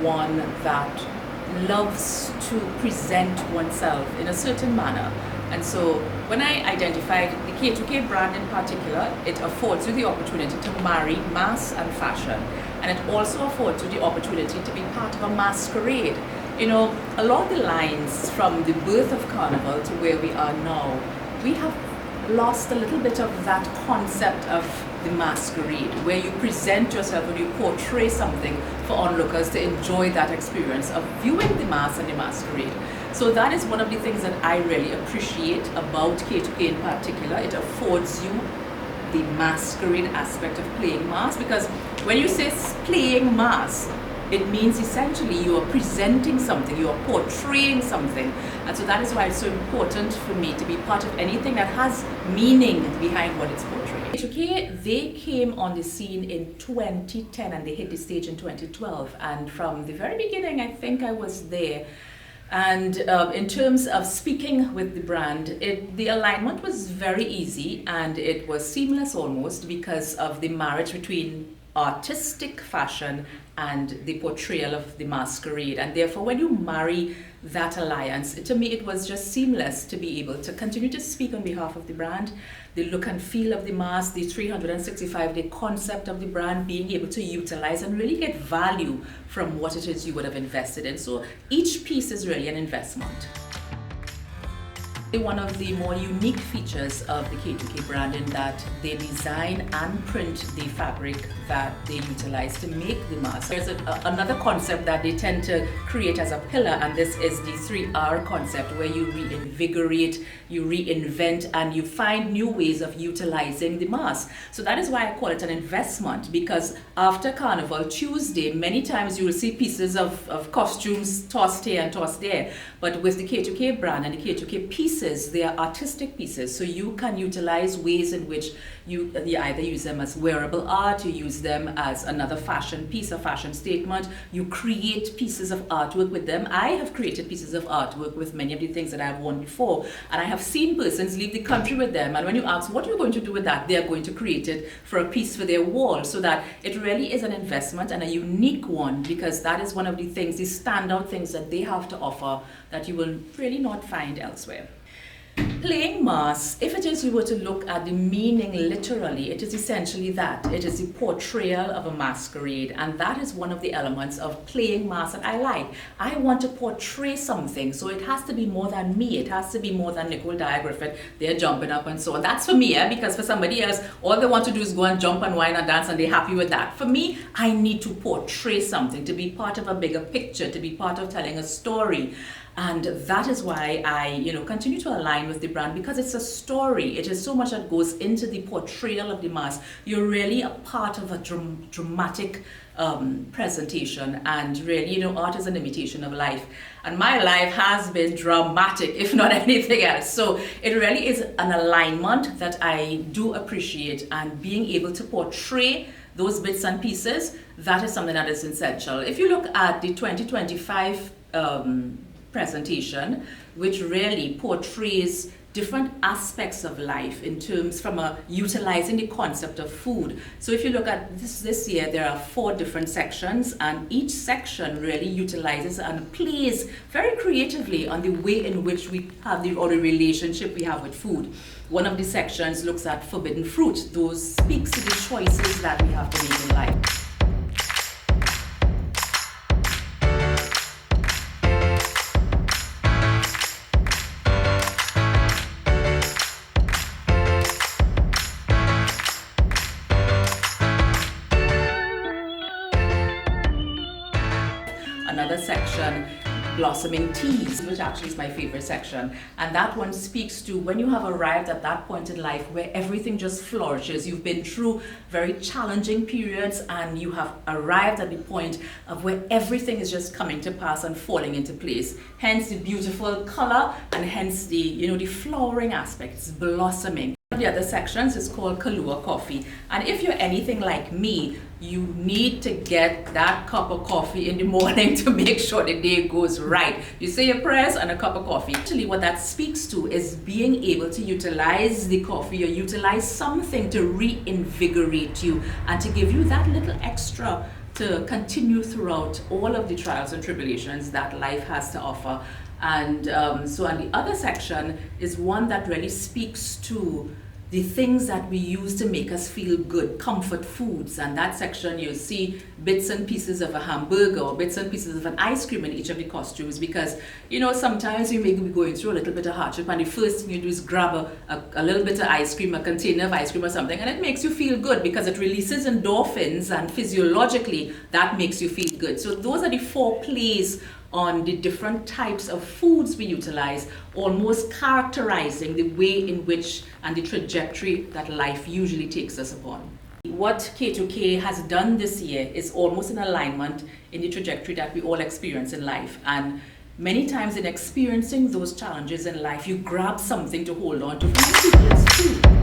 one that loves to present oneself in a certain manner. And so when I identified the K2K brand in particular, it affords you the opportunity to marry mass and fashion. And it also affords you the opportunity to be part of a masquerade. You know, along the lines from the birth of Carnival to where we are now, we have lost a little bit of that concept of the masquerade, where you present yourself and you portray something for onlookers to enjoy that experience of viewing the mass and the masquerade. So that is one of the things that I really appreciate about K2K in particular. It affords you the masquerade aspect of playing mass, because when you say playing mass, it means essentially you are presenting something, you are portraying something. And so that is why it's so important for me to be part of anything that has meaning behind what it's portraying. K2K, they came on the scene in 2010 and they hit the stage in 2012. And from the very beginning, I think I was there. And in terms of speaking with the brand, the alignment was very easy and it was seamless almost, because of the marriage between artistic fashion and the portrayal of the masquerade. And therefore, when you marry that alliance, to me it was just seamless to be able to continue to speak on behalf of the brand, the look and feel of the mask, the 365-day concept of the brand, being able to utilize and really get value from what it is you would have invested in. So each piece is really an investment. One of the more unique features of the K2K brand in that they design and print the fabric that they utilize to make the mask. There's another concept that they tend to create as a pillar, and this is the 3R concept, where you reinvigorate, you reinvent, and you find new ways of utilizing the mask. So that is why I call it an investment, because after Carnival Tuesday, many times you will see pieces of costumes tossed here and tossed there. But with the K2K brand and the K2K pieces, they are artistic pieces, so you can utilize ways in which you either use them as wearable art, you use them as another fashion piece, a fashion statement, you create pieces of artwork with them. I have created pieces of artwork with many of the things that I've worn before, and I have seen persons leave the country with them, and when you ask what you're going to do with that, they are going to create it for a piece for their wall. So that it really is an investment and a unique one, because that is one of the things, the standout things that they have to offer that you will really not find elsewhere. Playing mass, if it is you were to look at the meaning literally, it is essentially that. It is the portrayal of a masquerade, and that is one of the elements of playing mass that I like. I want to portray something, so it has to be more than me. It has to be more than Nicole Dyer-Griffith. They're jumping up and so on. That's for me, because for somebody else, all they want to do is go and jump and whine and dance and they're happy with that. For me, I need to portray something, to be part of a bigger picture, to be part of telling a story. And that is why I, continue to align with the brand, because it's a story. It is so much that goes into the portrayal of the mask. You're really a part of a dramatic presentation, and really, art is an imitation of life. And my life has been dramatic, if not anything else. So it really is an alignment that I do appreciate, and being able to portray those bits and pieces, that is something that is essential. If you look at the 2025 presentation, which really portrays different aspects of life in terms from utilizing the concept of food. So if you look at this year, there are 4 different sections, and each section really utilizes and plays very creatively on the way in which we have the relationship we have with food. One of the sections looks at forbidden fruit. Those speaks to the choices that we have to make in life. Another section, blossoming teas, which actually is my favorite section. And that one speaks to when you have arrived at that point in life where everything just flourishes. You've been through very challenging periods and you have arrived at the point of where everything is just coming to pass and falling into place. Hence the beautiful color, and hence the flowering aspects, blossoming. The other sections is called Kahlua coffee, and if you're anything like me, you need to get that cup of coffee in the morning to make sure the day goes right. You say your prayers and a cup of coffee. Actually, what that speaks to is being able to utilize the coffee or utilize something to reinvigorate you and to give you that little extra to continue throughout all of the trials and tribulations that life has to offer. And so on the other section is one that really speaks to the things that we use to make us feel good, comfort foods. And that section you see bits and pieces of a hamburger or bits and pieces of an ice cream in each of the costumes, because sometimes you may be going through a little bit of hardship and the first thing you do is grab a little bit of ice cream, a container of ice cream or something, and it makes you feel good because it releases endorphins, and physiologically that makes you feel good. So those are the 4 plays on the different types of foods we utilize, almost characterizing the way in which and the trajectory that life usually takes us upon. What K2K has done this year is almost in alignment in the trajectory that we all experience in life. And many times in experiencing those challenges in life, you grab something to hold on to. For many people, it's food.